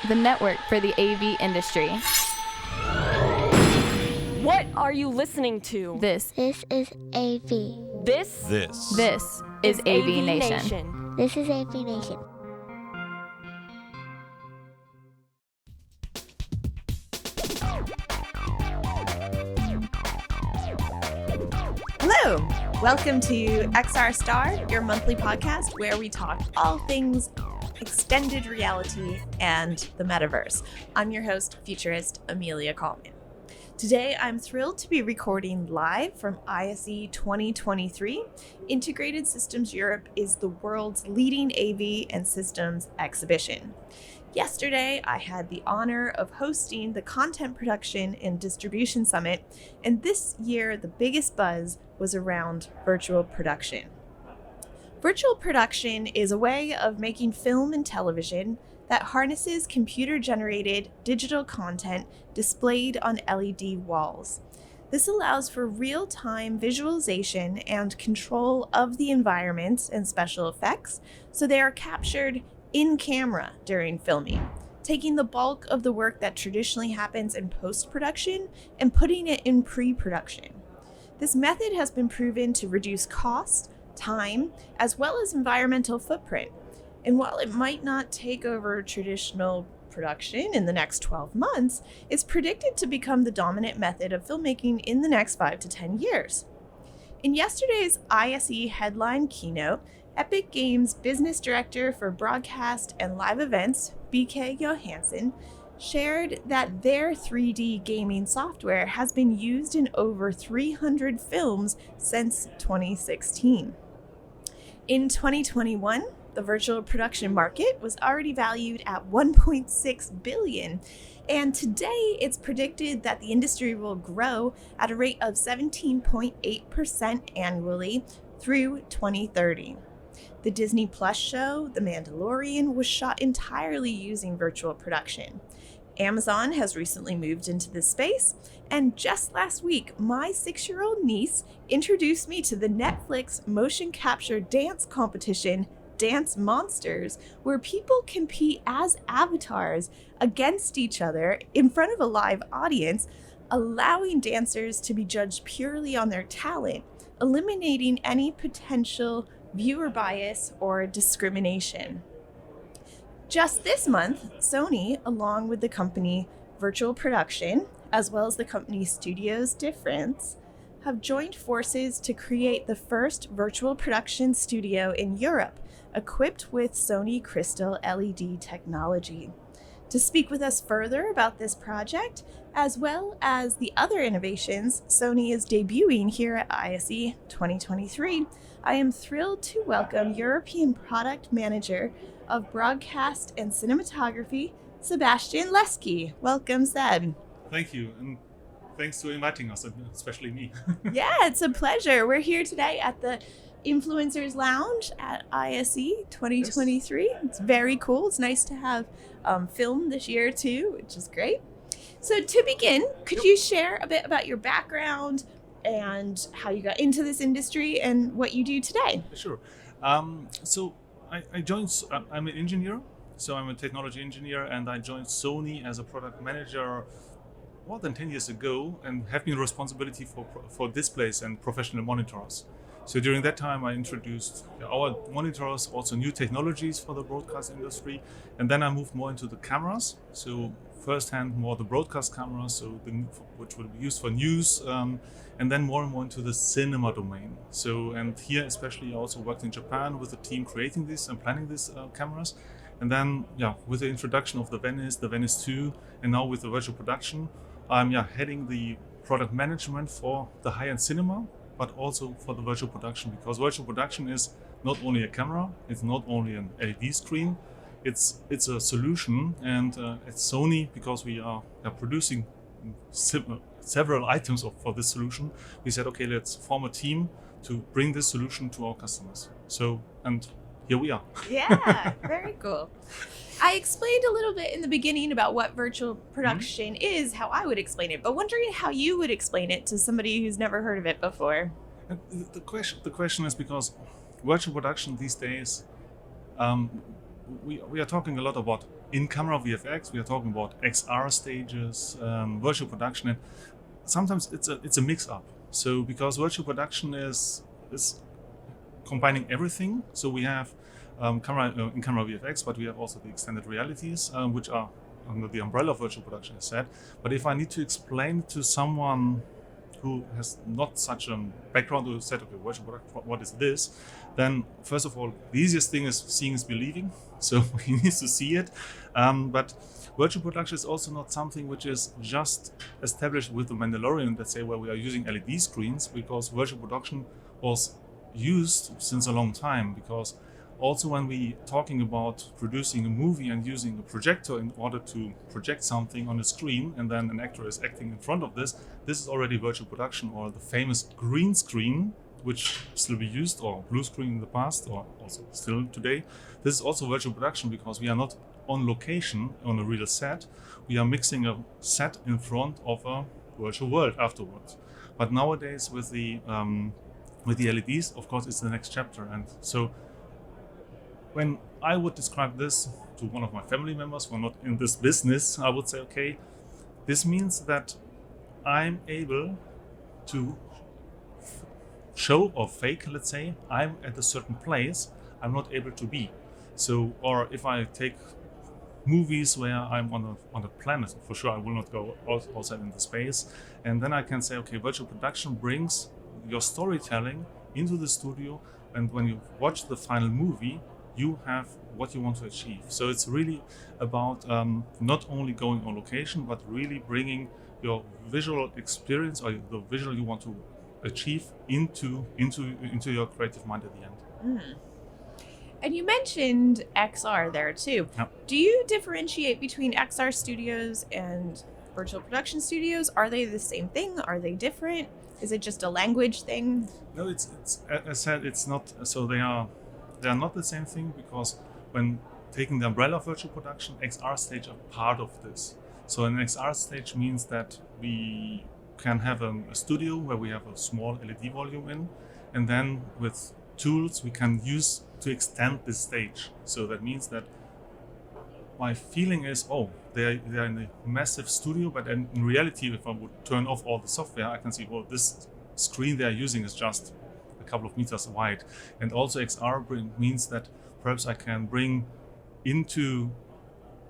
the network for the AV industry. What are you listening to? This is AV. This is AVNation. This is AVNation. Hello! Welcome to XR Star, your monthly podcast where we talk all things extended reality and the metaverse. I'm your host, futurist Amelia Coleman. Today, I'm thrilled to be recording live from ISE 2023. Integrated Systems Europe is the world's leading AV and systems exhibition. Yesterday, I had the honor of hosting the Content Production and Distribution Summit, and this year, the biggest buzz was around virtual production. Virtual production is a way of making film and television that harnesses computer-generated digital content displayed on LED walls. This allows for real-time visualization and control of the environment and special effects, so they are captured in camera during filming, taking the bulk of the work that traditionally happens in post-production and putting it in pre-production. This method has been proven to reduce cost, time, as well as environmental footprint. And while it might not take over traditional production in the next 12 months, it's predicted to become the dominant method of filmmaking in the next 5 to 10 years. In yesterday's ISE headline keynote, Epic Games Business Director for Broadcast and Live Events, BK Johansson, shared that their 3D gaming software has been used in over 300 films since 2016. In 2021, the virtual production market was already valued at $1.6 billion, and today it's predicted that the industry will grow at a rate of 17.8% annually through 2030. The Disney Plus show, The Mandalorian, was shot entirely using virtual production. Amazon has recently moved into this space, and just last week, my 6-year-old niece introduced me to the Netflix motion capture dance competition, Dance Monsters, where people compete as avatars against each other in front of a live audience, allowing dancers to be judged purely on their talent, eliminating any potential viewer bias or discrimination. Just this month, Sony, along with the company Virtual Production, as well as the company Studios Difference, have joined forces to create the first virtual production studio in Europe, equipped with Sony Crystal LED technology. To speak with us further about this project, as well as the other innovations Sony is debuting here at ISE 2023, I am thrilled to welcome European Product Manager of Broadcast and Cinematography, Sebasitan Leske. Welcome, Seb. Thank you, and thanks for inviting us, especially me. Yeah, it's a pleasure. We're here today at the Influencers Lounge at ISE 2023. Yes. It's very cool. It's nice to have film this year too, which is great. So to begin, could you share a bit about your background and how you got into this industry and what you do today? Sure. So I joined, I'm an engineer, so I'm a technology engineer, and I joined Sony as a product manager more than 10 years ago and have been responsibility for displays and professional monitors. So during that time, I introduced our monitors, also new technologies for the broadcast industry. And then I moved more into the cameras. So firsthand, more the broadcast cameras, so which will be used for news, and then more and more into the cinema domain. So, and here especially I also worked in Japan with the team creating this and planning these cameras. And then, with the introduction of the Venice 2, and now with the virtual production, I'm heading the product management for the high-end cinema, but also for the virtual production, because virtual production is not only a camera, it's not only an LED screen, it's a solution. And at Sony, because we are producing several items for this solution, we said, okay, let's form a team to bring this solution to our customers. So, and here we are. Yeah, very cool. I explained a little bit in the beginning about what virtual production is, how I would explain it, but wondering how you would explain it to somebody who's never heard of it before. And the question is because virtual production these days we are talking a lot about in-camera VFX. We are talking about XR stages, virtual production, and sometimes it's a mix-up. So because virtual production is combining everything. So we have in-camera VFX, but we have also the extended realities, which are under the umbrella of virtual production, as said. But if I need to explain to someone who has not such a background, who said, okay, virtual production, what is this? Then first of all, the easiest thing is seeing is believing. So he needs to see it. But virtual production is also not something which is just established with the Mandalorian, let's say, where we are using LED screens, because virtual production was used since a long time. Because also when we talking about producing a movie and using a projector in order to project something on a screen, and then an actor is acting in front of this is already virtual production, or the famous green screen, which still be used, or blue screen in the past, or also still today. This is also virtual production, because we are not on location on a real set. We are mixing a set in front of a virtual world afterwards. But nowadays with the LEDs, of course, it's the next chapter. And so when I would describe this to one of my family members who are not in this business, I would say, okay, this means that I'm able to show or fake, let's say, I'm at a certain place I'm not able to be. So, or if I take movies where I'm on a planet, for sure I will not go outside into space, and then I can say, okay, virtual production brings your storytelling into the studio, and when you watch the final movie, you have what you want to achieve. So it's really about not only going on location, but really bringing your visual experience or the visual you want to achieve into your creative mind at the end. And you mentioned XR there too. Yep. Do you differentiate between XR studios and virtual production studios? Are they the same thing? Are they different? Is it just a language thing? No, it's as I said, it's not. So they are not the same thing, because when taking the umbrella of virtual production, XR stage are part of this. So an XR stage means that we can have a studio where we have a small LED volume in, and then with tools we can use to extend this stage. So that means that my feeling is, oh, they're in a massive studio, but in reality, if I would turn off all the software, I can see, well, this screen they're using is just a couple of meters wide. And also XR means that perhaps I can bring into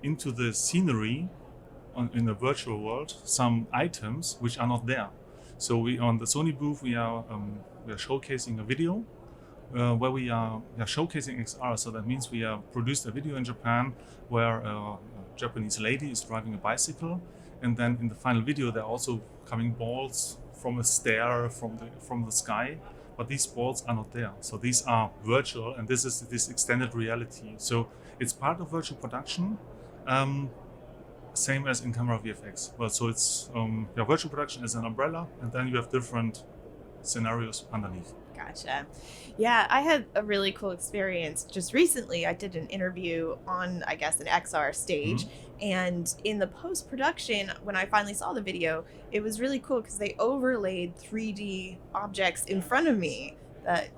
the scenery in a virtual world some items which are not there. So we, on the Sony booth, we are showcasing a video where we are showcasing XR. So that means we have produced a video in Japan where a Japanese lady is driving a bicycle, and then in the final video there are also coming balls from a stair from the sky, but these balls are not there. So these are virtual, and this is this extended reality. So it's part of virtual production. Same as in camera VFX. Well, so it's virtual production is an umbrella, and then you have different scenarios underneath. Gotcha. Yeah, I had a really cool experience just recently. I did an interview on, I guess, an XR stage. And in the post-production, when I finally saw the video, it was really cool because they overlaid 3D objects in front of me that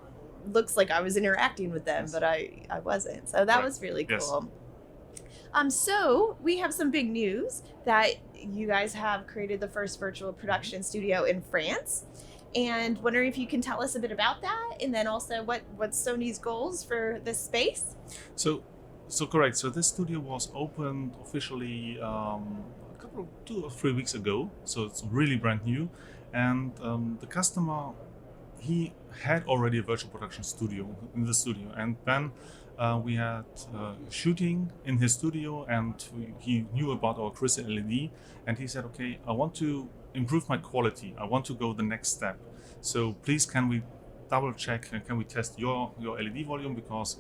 looks like I was interacting with them, but I wasn't. So that was really cool. So we have some big news that you guys have created the first virtual production studio in France. And wondering if you can tell us a bit about that, and then also what's Sony's goals for this space? So correct. So this studio was opened officially 2 or 3 weeks ago. So it's really brand new, and the customer, he had already a virtual production studio in the studio, and then we had shooting in his studio, and he knew about our crystal LED, and he said, okay, I want to improve my quality. I want to go the next step. So please, can we double check and can we test your LED volume, because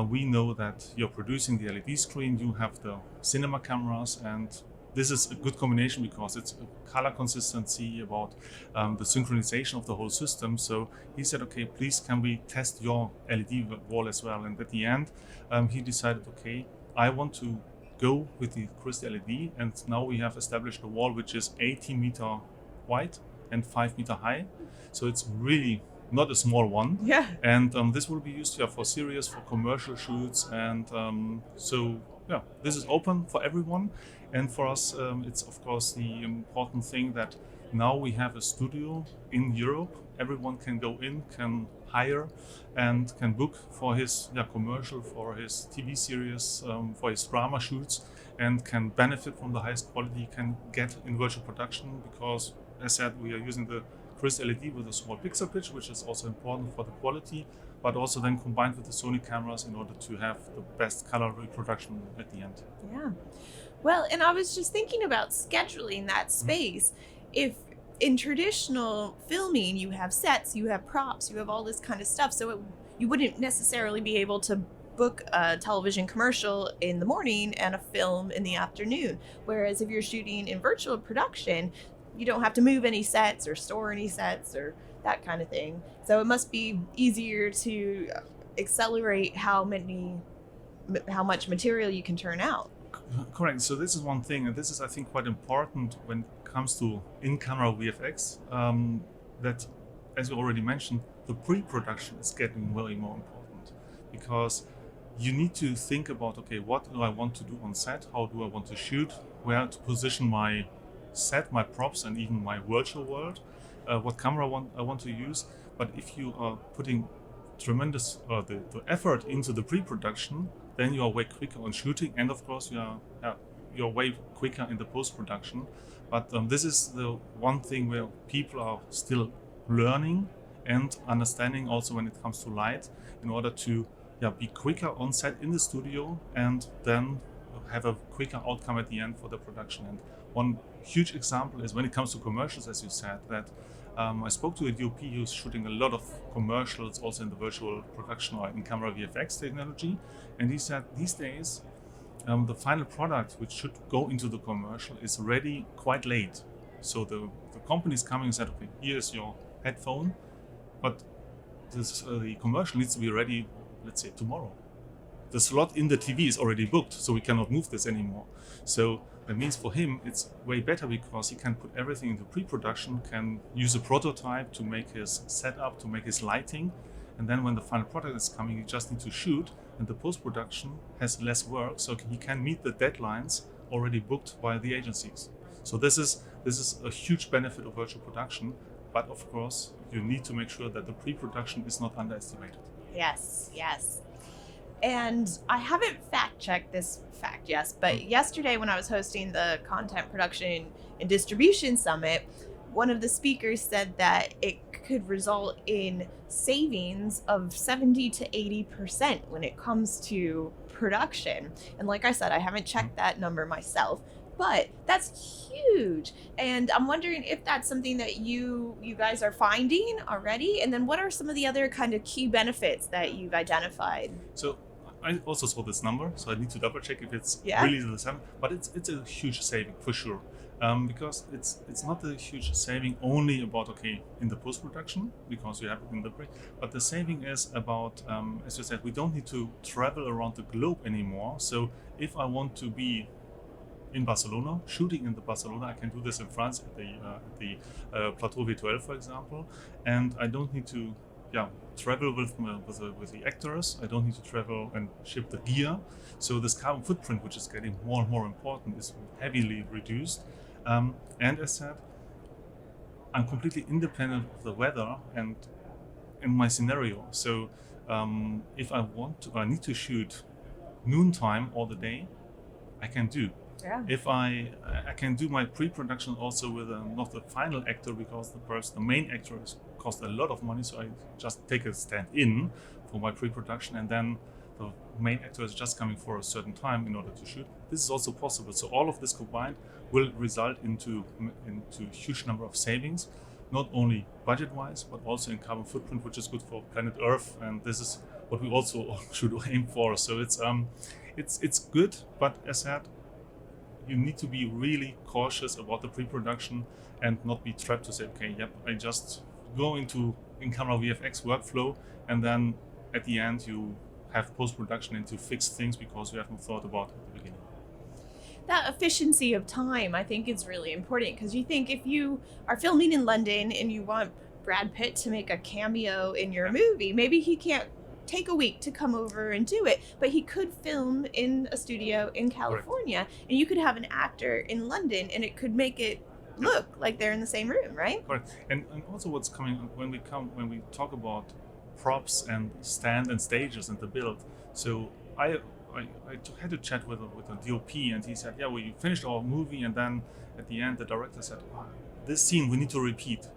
we know that you're producing the LED screen, you have the cinema cameras, and this is a good combination because it's a color consistency, about the synchronization of the whole system. So he said, okay, please, can we test your LED wall as well? And at the end, he decided, okay, I want to go with the crystal LED, and now we have established a wall which is 18 meter wide and 5 meter high. So it's really not a small one. Yeah. And this will be used for series, for commercial shoots, and this is open for everyone. And for us, it's of course the important thing that now we have a studio in Europe. Everyone can go in, can hire, and can book for his commercial, for his TV series, for his drama shoots, and can benefit from the highest quality, can get in virtual production because, as said, we are using the Crisp LED with a small pixel pitch, which is also important for the quality, but also then combined with the Sony cameras in order to have the best color reproduction at the end. Yeah. Well, and I was just thinking about scheduling that space. If in traditional filming, you have sets, you have props, you have all this kind of stuff, so you wouldn't necessarily be able to book a television commercial in the morning and a film in the afternoon. Whereas if you're shooting in virtual production, you don't have to move any sets or store any sets or that kind of thing. So it must be easier to accelerate how much material you can turn out. Correct. So this is one thing, and this is, I think, quite important when it comes to in-camera VFX, that, as you already mentioned, the pre-production is getting way more important, because you need to think about, okay, what do I want to do on set? How do I want to shoot? Where to position my set, my props, and even my virtual world? What camera I want to use? But if you are putting tremendous the effort into the pre-production, then you are way quicker on shooting, and of course you're way quicker in the post-production. But this is the one thing where people are still learning and understanding also when it comes to light, in order to be quicker on set in the studio and then have a quicker outcome at the end for the production. And one huge example is when it comes to commercials, as you said, that I spoke to a DOP who's shooting a lot of commercials also in the virtual production or in camera VFX technology, and he said these days the final product which should go into the commercial is ready quite late. So the company is coming and said, okay, here's your headphone, but the commercial needs to be ready, let's say, tomorrow. The slot in the TV is already booked, so we cannot move this anymore. So that means for him it's way better because he can put everything into pre-production, can use a prototype to make his setup, to make his lighting, and then when the final product is coming, he just needs to shoot, and the post-production has less work, so he can meet the deadlines already booked by the agencies. So this is a huge benefit of virtual production, but of course you need to make sure that the pre-production is not underestimated. Yes. And I haven't fact-checked this fact, but yesterday when I was hosting the Content Production and Distribution Summit, one of the speakers said that it could result in savings of 70 to 80% when it comes to production. And like I said, I haven't checked that number myself, but that's huge. And I'm wondering if that's something that you guys are finding already, and then what are some of the other kind of key benefits that you've identified? So I also saw this number, so I need to double check if it's really the same, but it's a huge saving for sure. Because it's not a huge saving only about, okay, in the post-production, because you have it in the pre, but the saving is about, as you said, we don't need to travel around the globe anymore. So if I want to be in Barcelona, shooting in the Barcelona, I can do this in France at the Plateau V12, for example, and I don't need to travel with the actors. I don't need to travel and ship the gear. So this carbon footprint, which is getting more and more important, is heavily reduced. And as said, I'm completely independent of the weather and in my scenario. So if I need to shoot noontime all the day, I can do. Yeah. If I can do my pre-production also with not the final actor, because the main actor cost a lot of money, so I just take a stand-in for my pre-production, and then the main actor is just coming for a certain time in order to shoot. This is also possible. So all of this combined will result into a huge number of savings, not only budget-wise, but also in carbon footprint, which is good for planet Earth, and this is what we also should aim for. So it's good, but as said, you need to be really cautious about the pre-production and not be trapped to say, okay, I just go into in-camera VFX workflow, and then at the end you have post-production and to fix things because you haven't thought about it at the beginning. That efficiency of time, I think, is really important, because you think if you are filming in London and you want Brad Pitt to make a cameo in your movie. Maybe he can't take a week to come over and do it, but he could film in a studio in California. Correct. And you could have an actor in London, and it could make it look like they're in the same room, right? Correct. And also what's coming when we talk about props and stand and stages and the build. So I had to chat with a DOP, and he said, yeah, we finished our movie, and then at the end the director said, this scene we need to repeat.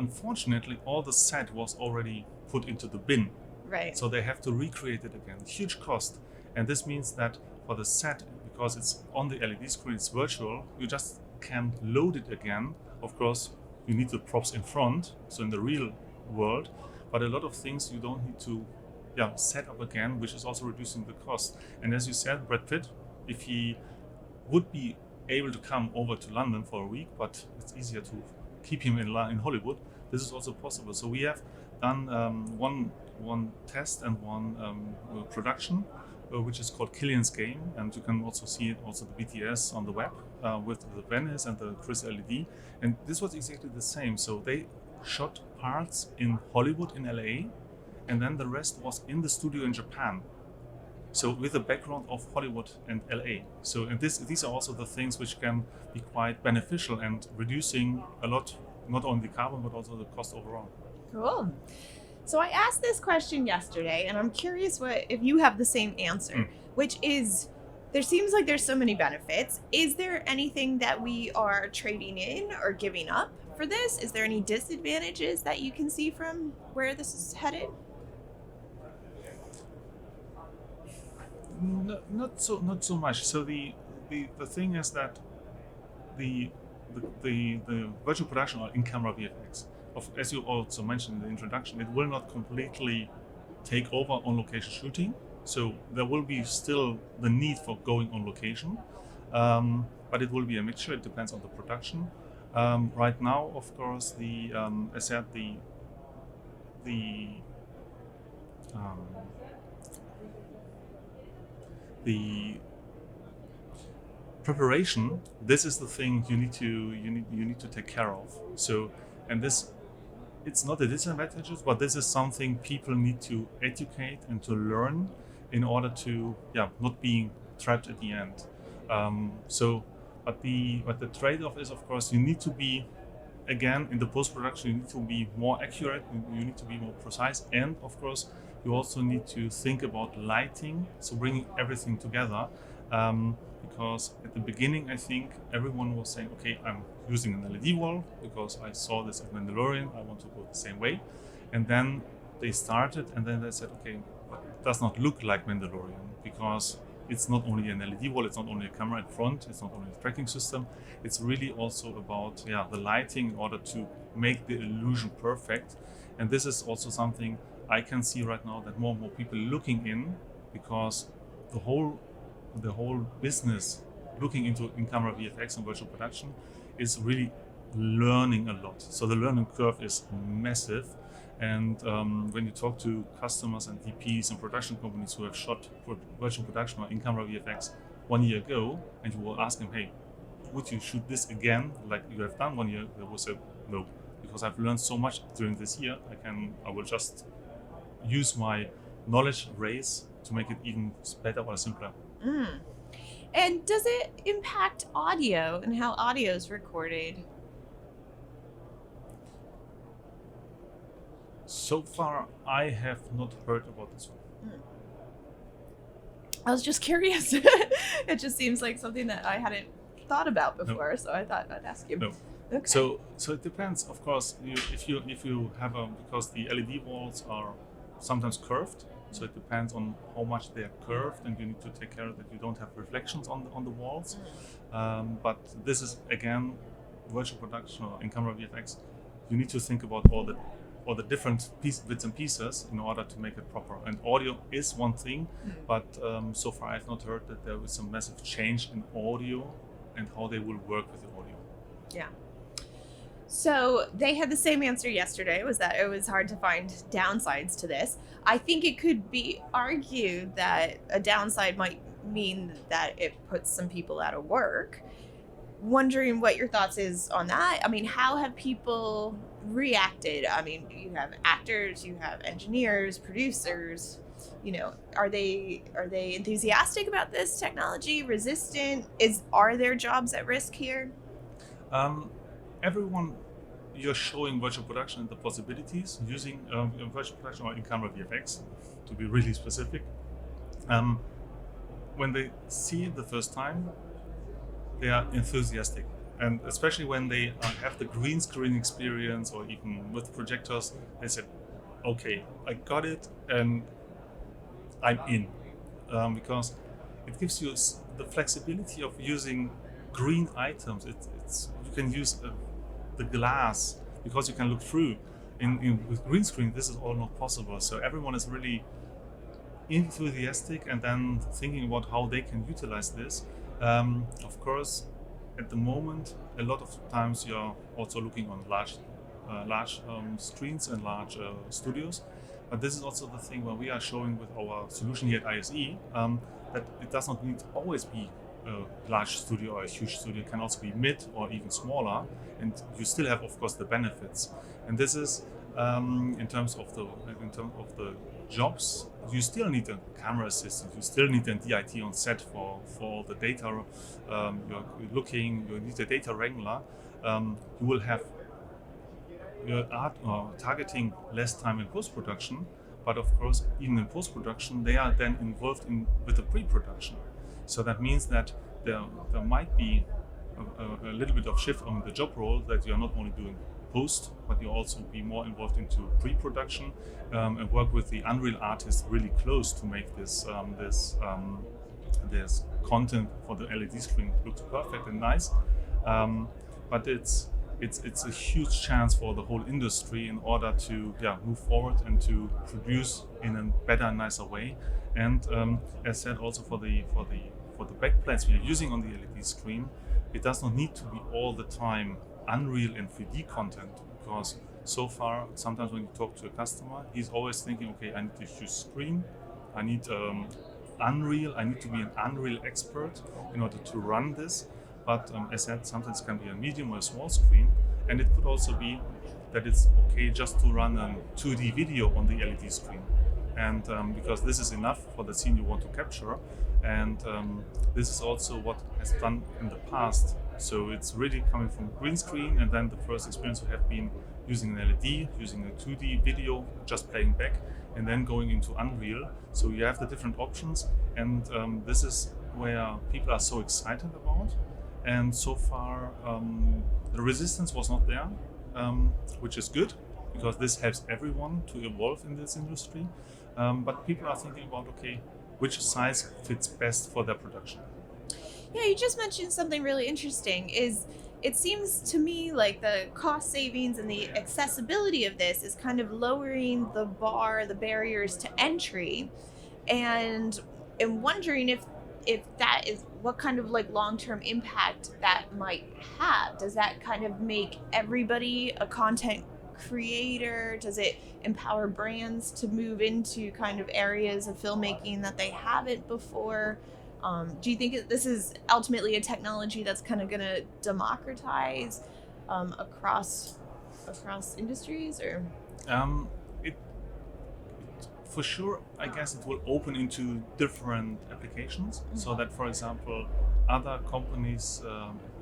Unfortunately, all the set was already put into the bin. Right. So they have to recreate it again. Huge cost. And this means that for the set, because it's on the LED screen, it's virtual, you just can load it again. Of course, you need the props in front, so in the real world, but a lot of things you don't need to set up again, which is also reducing the cost. And as you said, Brad Pitt, if he would be able to come over to London for a week, but it's easier to keep him in Hollywood, this is also possible. So we have done one test and one production, which is called Killian's Game, and you can also see it, also the BTS on the web with the Venice and the Chris LED, and this was exactly the same. So they shot parts in Hollywood in LA, and then the rest was in the studio in Japan. So with the background of Hollywood and LA. So and these are also the things which can be quite beneficial and reducing a lot, not only the carbon but also the cost overall. Cool. So I asked this question yesterday, and I'm curious if you have the same answer, which is, there seems like there's so many benefits. Is there anything that we are trading in or giving up for this? Is there any disadvantages that you can see from where this is headed? Not so much. So the thing is that the virtual production or in-camera VFX, as you also mentioned in the introduction, it will not completely take over on location shooting. So there will be still the need for going on location, but it will be a mixture. It depends on the production. Right now, of course, as said, the preparation. This is the thing you need to take care of. So, and this, it's not a disadvantage, but this is something people need to educate and to learn in order to not being trapped at the end. But the trade-off is, of course, you need to be, again, in the post-production, you need to be more accurate, you need to be more precise, and of course you also need to think about lighting, so bringing everything together, because at the beginning I think everyone was saying, okay, I'm using an LED wall because I saw this at Mandalorian, I want to go the same way. And then they started, and then they said, okay, but it does not look like Mandalorian because it's not only an LED wall, it's not only a camera in front, it's not only a tracking system, it's really also about the lighting in order to make the illusion perfect. And this is also something I can see right now, that more and more people looking in, because the whole business looking into in-camera VFX and virtual production is really learning a lot. So the learning curve is massive. And when you talk to customers and DPs and production companies who have shot for virtual production or in-camera VFX 1 year ago, and you will ask them, hey, would you shoot this again like you have done 1 year? They will say, no, because I've learned so much during this year, I will just use my knowledge raise to make it even better or simpler. And does it impact audio and how audio is recorded? So far, I have not heard about this one. I was just curious. It just seems like something that I hadn't thought about before, so I thought I'd ask you. No. Okay. So it depends. Of course, if you have because the LED walls are sometimes curved, so it depends on how much they are curved, and you need to take care that you don't have reflections on the walls. But this is again virtual production or in-camera VFX. You need to think about all the different bits and pieces in order to make it proper. And audio is one thing, but so far I've not heard that there is some massive change in audio and how they will work with the audio. Yeah. So they had the same answer yesterday, was that it was hard to find downsides to this. I think it could be argued that a downside might mean that it puts some people out of work. Wondering what your thoughts is on that. I mean, how have people reacted? I mean, you have actors, you have engineers, producers. Are they enthusiastic about this technology? Resistant? Are their jobs at risk here? Everyone, you're showing virtual production and the possibilities using virtual production or in-camera VFX, to be really specific. When they see it the first time, they are enthusiastic. And especially when they have the green screen experience or even with projectors, they said, okay, I got it and I'm in. Because it gives you the flexibility of using green items. You can use the glass because you can look through. With green screen, this is all not possible. So everyone is really enthusiastic and then thinking about how they can utilize this. Of course, at the moment, a lot of times you're also looking on large screens and large studios. But this is also the thing where we are showing with our solution here at ISE that it does not need to always be a large studio or a huge studio. It can also be mid or even smaller, and you still have, of course, the benefits. And this is in terms of the jobs. You still need a camera assistant. You still need a DIT on set for all the data. You need a data wrangler. You will have your targeting less time in post-production, but of course, even in post-production, they are then involved with the pre-production. So that means that there might be a little bit of shift on the job role, that you are not only doing post, but you also be more involved into pre-production and work with the Unreal artists really close to make this content for the LED screen looks perfect and nice. But it's a huge chance for the whole industry in order to move forward and to produce in a better, nicer way. And as said, also for the backplates we are using on the LED screen, it does not need to be all the time Unreal and 3D content, because so far sometimes when you talk to a customer, he's always thinking, okay, I need to use screen, I need Unreal, I need to be an Unreal expert in order to run this. But as said, sometimes it can be a medium or a small screen, and it could also be that it's okay just to run a 2D video on the LED screen, and because this is enough for the scene you want to capture, and this is also what has done in the past. So it's really coming from green screen, and then the first experience we have been using an LED, using a 2D video, just playing back, and then going into Unreal. So you have the different options, and this is where people are so excited about. And so far, the resistance was not there, which is good, because this helps everyone to evolve in this industry. But people are thinking about, okay, which size fits best for their production. Yeah, you just mentioned something really interesting. It seems to me like the cost savings and the accessibility of this is kind of lowering the barriers to entry, and I'm wondering if that is what kind of like long-term impact that might have. Does that kind of make everybody a content creator? Does it empower brands to move into kind of areas of filmmaking that they haven't before? Do you think this is ultimately a technology that's kind of going to democratize across industries, or? For sure, I guess it will open into different applications. Mm-hmm. So that, for example, other companies,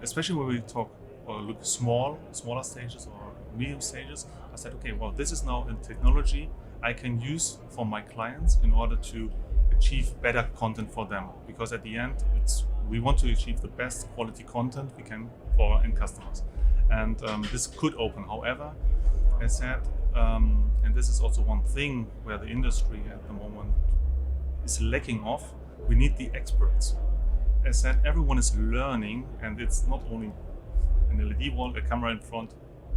especially when we talk or look smaller stages or medium stages, I said, okay, well, this is now a technology I can use for my clients in order to achieve better content for them. Because at the end, we want to achieve the best quality content we can for our end customers. And this could open. However, as said, and this is also one thing where the industry at the moment is lacking of, we need the experts. As said, everyone is learning, and it's not only an LED wall, a camera in front,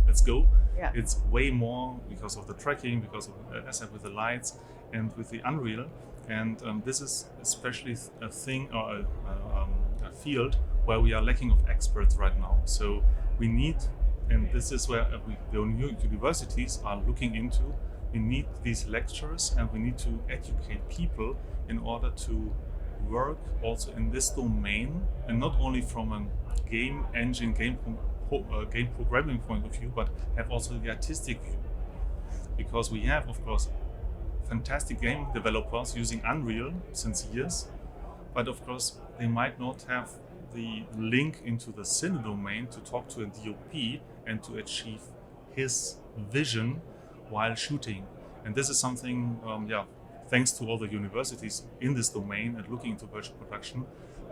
let's go. Yeah. It's way more because of the tracking, because of, as said, with the lights and with the Unreal. And this is especially a thing or a field where we are lacking of experts right now. So we need, and this is where the new universities are looking into, we need these lectures, and we need to educate people in order to work also in this domain, and not only from a game engine, game game programming point of view, but have also the artistic view. Because we have, of course, fantastic game developers using Unreal since years, but of course they might not have the link into the cine domain to talk to a DOP and to achieve his vision while shooting. And this is something, thanks to all the universities in this domain and looking into virtual production,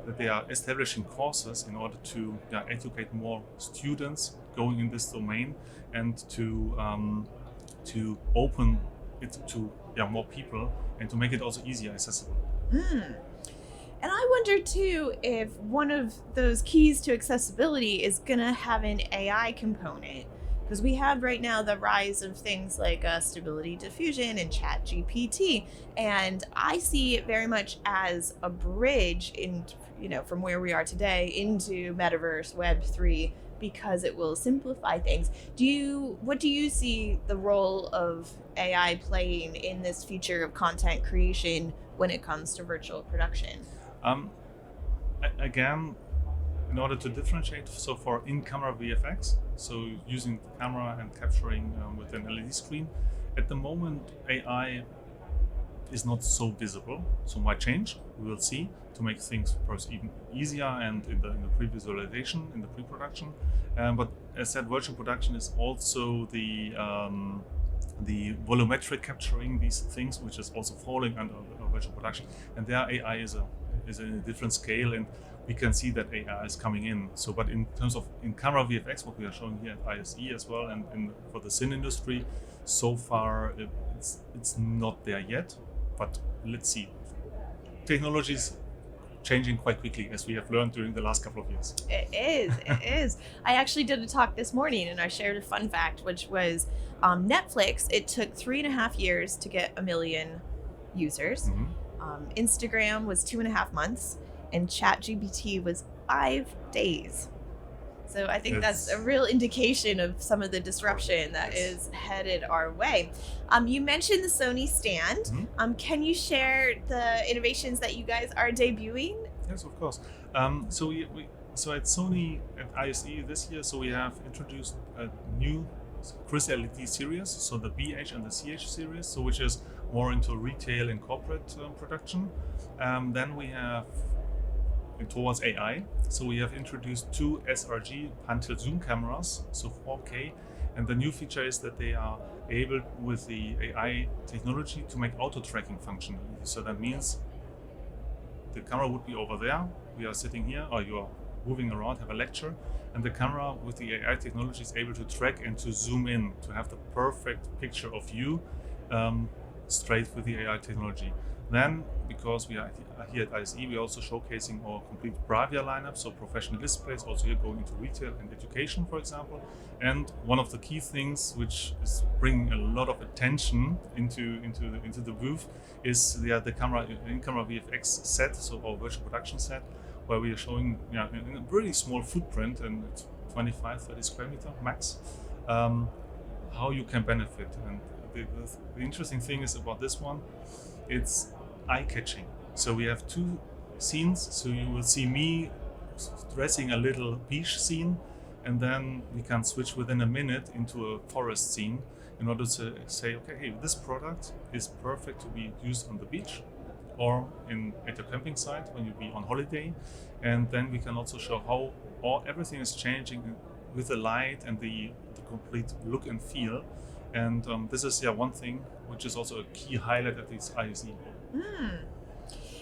that they are establishing courses in order to educate more students going in this domain and to open it to more people and to make it also easier accessible. And I wonder too if one of those keys to accessibility is going to have an AI component, because we have right now the rise of things like stability diffusion and chat GPT, and I see it very much as a bridge in, from where we are today into metaverse, Web3, because it will simplify things. What do you see the role of AI playing in this future of content creation when it comes to virtual production? Again, in order to differentiate, so for in-camera VFX, so using the camera and capturing with an LED screen, at the moment AI is not so visible, so might change, we will see, to make things perhaps even easier and in the pre-visualization, in the pre-production. But as said, virtual production is also the volumetric capturing these things, which is also falling under virtual production. And there AI is in a different scale, and we can see that AI is coming in. So, but in terms of in-camera VFX, what we are showing here at ISE as well, and for the cine industry, so far it's not there yet. But let's see. Technology is changing quite quickly, as we have learned during the last couple of years. It is. I actually did a talk this morning, and I shared a fun fact, which was Netflix. It took 3.5 years to get 1 million users. Instagram was 2.5 months, and ChatGPT was 5 days. So I think that's a real indication of some of the disruption that is headed our way. You mentioned the Sony stand. Can you share the innovations that you guys are debuting? Yes, of course. So at Sony at ISE this year, so we have introduced a new Chris LED series, so the BH and the CH series, so which is more into retail and corporate production. Then we have towards AI, so we have introduced 2 sRG pan-tilt zoom cameras, so 4K, and the new feature is that they are able with the AI technology to make auto tracking function. So that means the camera would be over there, we are sitting here, or you are moving around, have a lecture, and the camera with the AI technology is able to track and to zoom in to have the perfect picture of you straight with the AI technology. Then, because we are here at ISE, we are also showcasing our complete Bravia lineup, so professional displays, also here going into retail and education, for example. And one of the key things which is bringing a lot of attention into the booth is the in-camera VFX set, so our virtual production set, where we are showing in a really small footprint, and it's 25-30 square meter max, how you can benefit. And the interesting thing is about this one, it's eye-catching. So we have 2 scenes, so you will see me dressing a little beach scene, and then we can switch within a minute into a forest scene in order to say, okay, hey, this product is perfect to be used on the beach or at a camping site when you be on holiday. And then we can also show how everything is changing with the light and the complete look and feel. And this is one thing which is also a key highlight at this ISE.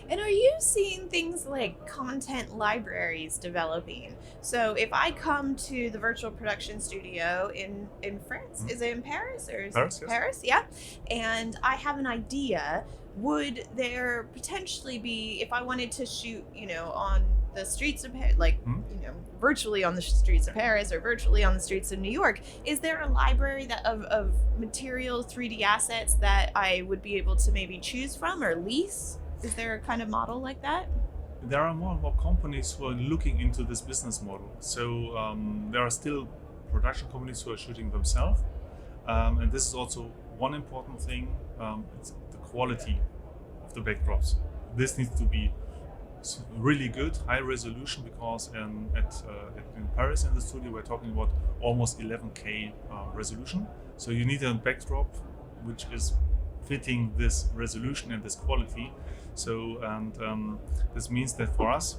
And are you seeing things like content libraries developing? So if I come to the virtual production studio in France, is it in Paris or is Paris, it yes. Paris? Yeah. And I have an idea, would there potentially be, if I wanted to shoot, on the streets of Paris, virtually on the streets of Paris or virtually on the streets of New York, is there a library of material 3D assets that I would be able to maybe choose from or lease? Is there a kind of model like that? There are more and more companies who are looking into this business model. So there are still production companies who are shooting themselves. And this is also one important thing, it's the quality of the backdrops. This needs to be really good, high resolution, because in Paris in the studio we're talking about almost 11K resolution. So you need a backdrop which is fitting this resolution and this quality. So this means that for us,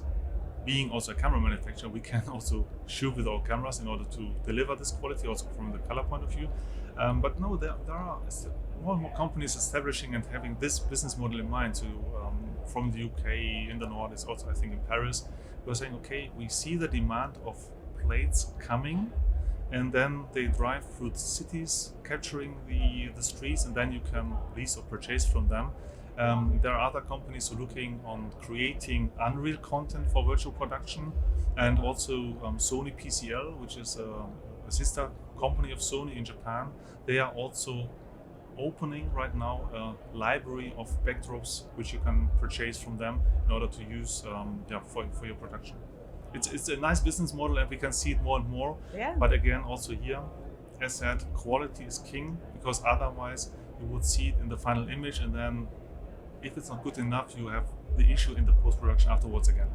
being also a camera manufacturer, we can also shoot with our cameras in order to deliver this quality also from the color point of view. But no, there are more and more companies establishing and having this business model in mind. So from the UK, in the Nordics, also I think in Paris, we're saying, okay, we see the demand of plates coming, and then they drive through the cities, capturing the streets, and then you can lease or purchase from them. There are other companies who are looking on creating Unreal content for virtual production, and also Sony PCL, which is a sister company of Sony in Japan. They are also opening right now a library of backdrops which you can purchase from them in order to use for your production. It's a nice business model, and we can see it more and more. Yeah. But again, also here, as said, quality is king, because otherwise you would see it in the final image, and then if it's not good enough, you have the issue in the post-production afterwards again.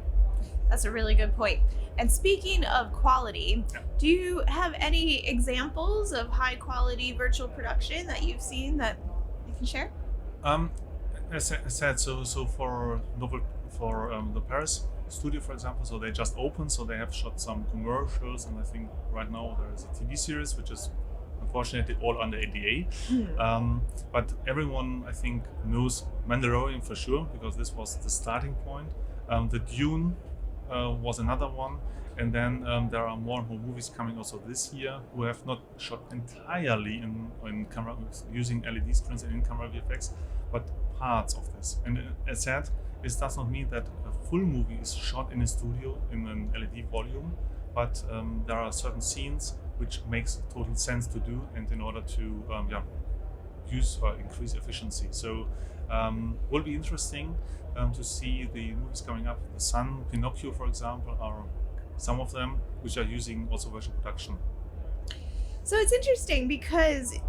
That's a really good point. And speaking of quality, do you have any examples of high quality virtual production that you've seen that you can share? As I said, so for the Paris studio, for example, so they just opened, so they have shot some commercials, and I think right now there is a TV series which is unfortunately all under ADA. But everyone, I think, knows Mandalorian for sure, because this was the starting point. The Dune was another one, and then there are more and more movies coming also this year who have not shot entirely in camera using LED screens and in-camera VFX, but parts of this. And as said, it does not mean that a full movie is shot in a studio in an LED volume, but there are certain scenes which makes total sense to do, and in order to use or increase efficiency. So will be interesting to see the movies coming up. The Sun, Pinocchio, for example, are some of them which are using also virtual production. So it's interesting because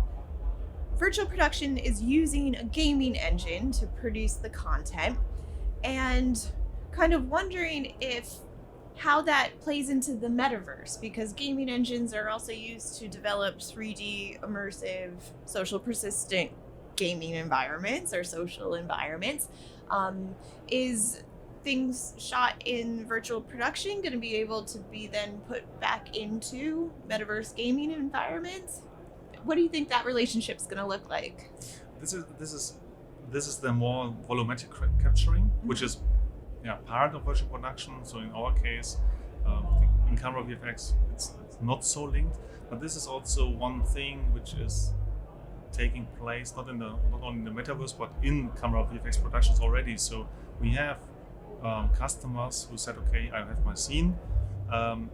virtual production is using a gaming engine to produce the content, and kind of wondering how that plays into the metaverse, because gaming engines are also used to develop 3D immersive social persistent gaming environments or social environments. Is things shot in virtual production going to be able to be then put back into metaverse gaming environments? What do you think that relationship's going to look like? This is the more volumetric capturing, which is part of virtual production. So in our case, I think in camera VFX, it's not so linked. But this is also one thing which is taking place not only in the metaverse, but in camera VFX productions already. So we have customers who said, okay, I have my scene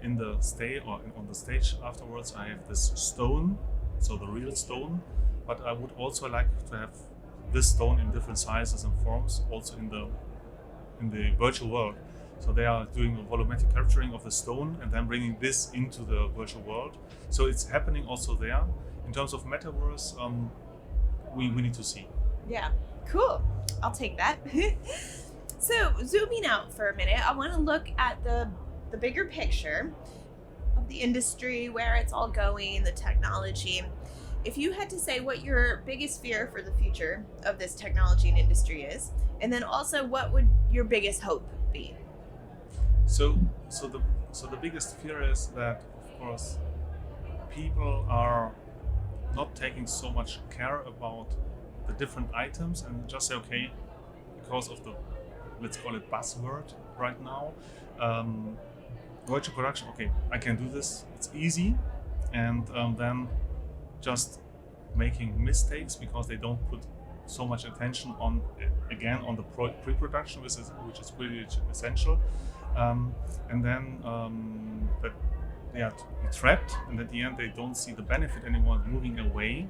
in the stage or on the stage afterwards. I have this stone, so the real stone, but I would also like to have this stone in different sizes and forms also in the virtual world. So they are doing a volumetric capturing of the stone and then bringing this into the virtual world. So it's happening also there. In terms of metaverse, we need to see. Yeah, cool. I'll take that. So zooming out for a minute, I want to look at the bigger picture of the industry, where it's all going, the technology. If you had to say what your biggest fear for the future of this technology and industry is, and then also what would your biggest hope be? So the biggest fear is that, of course, people are not taking so much care about the different items and just say, okay, because of the, let's call it buzzword right now, virtual production, okay, I can do this, it's easy, and then just making mistakes because they don't put so much attention on the pre-production, which is pretty essential, and then that they are trapped, and at the end they don't see the benefit anymore, moving away.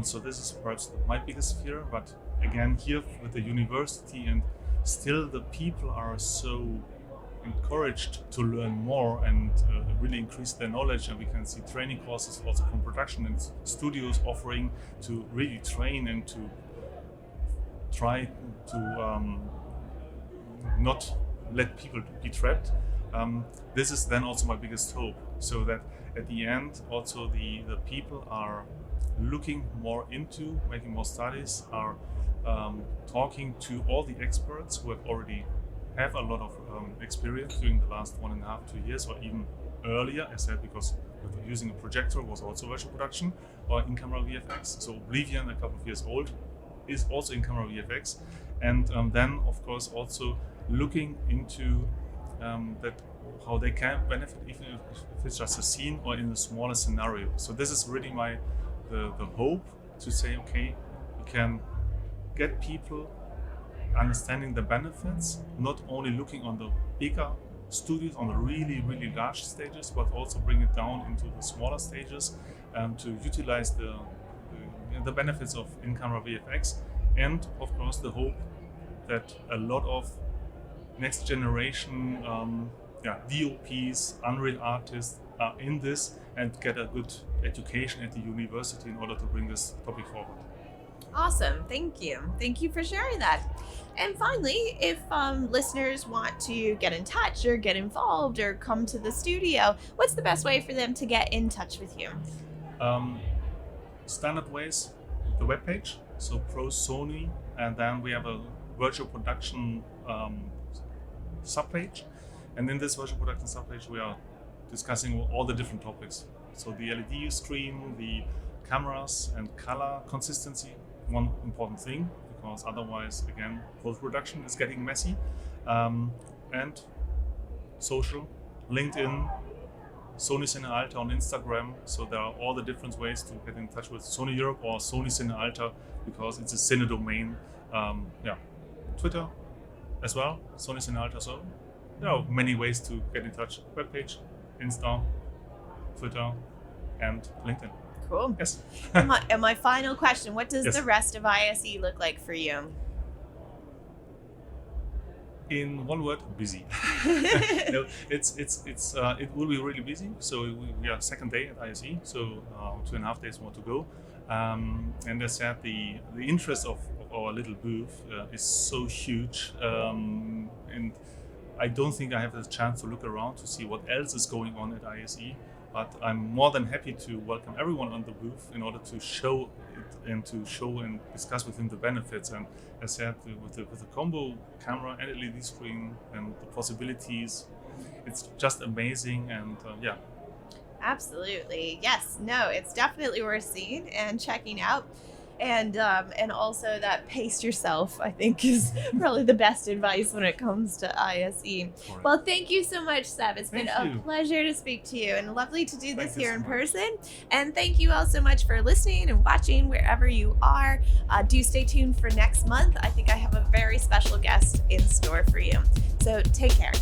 So this is perhaps my biggest fear. But again, here with the university, and still the people are so encouraged to learn more and really increase their knowledge, and we can see training courses also from production and studios offering to really train and to try to not let people be trapped. This is then also my biggest hope, so that at the end also the people are looking more into making more studies, are talking to all the experts who have a lot of experience during the last 1.5, 2 years, or even earlier, as said, because using a projector was also virtual production or in-camera VFX. So Oblivion, a couple of years old, is also in-camera VFX. And then, of course, also looking into that how they can benefit, even if it's just a scene or in a smaller scenario. So this is really the hope, to say, okay, we can get people understanding the benefits, not only looking on the bigger studios, on the really, really large stages, but also bring it down into the smaller stages to utilize the benefits of in-camera VFX. And of course, the hope that a lot of next generation DOPs, Unreal artists are in this and get a good education at the university in order to bring this topic forward. Awesome. Thank you. Thank you for sharing that. And finally, if listeners want to get in touch or get involved or come to the studio, what's the best way for them to get in touch with you? Standard ways, the webpage, so Pro Sony, and then we have a virtual production subpage. And in this virtual production subpage, we are discussing all the different topics. So the LED screen, the cameras, and color consistency, one important thing, because otherwise, again, post-production is getting messy. And social, LinkedIn, Sony Cine Alta on Instagram. So there are all the different ways to get in touch with Sony Europe or Sony Cine Alta, because it's a Cine domain. Twitter as well, Sony Cine Alta. So there are many ways to get in touch. Webpage, Insta, Twitter, and LinkedIn. Cool. Yes. and my final question, what does Yes. the rest of ISE look like for you? In one word, busy. No, it will be really busy. So we are second day at ISE, so 2.5 days more to go. And as said, the interest of our little booth is so huge, and I don't think I have the chance to look around to see what else is going on at ISE. But I'm more than happy to welcome everyone on the booth in order to show it and to show and discuss with them the benefits. And as said, with the combo camera and LED screen and the possibilities, it's just amazing. And Absolutely. Yes. No, it's definitely worth seeing and checking out. And also that pace yourself, I think, is probably the best advice when it comes to ISE. Well, thank you so much, Seb. It's been a pleasure to speak to you and lovely to do this here in person. And thank you all so much for listening and watching wherever you are. Do stay tuned for next month. I think I have a very special guest in store for you. So take care.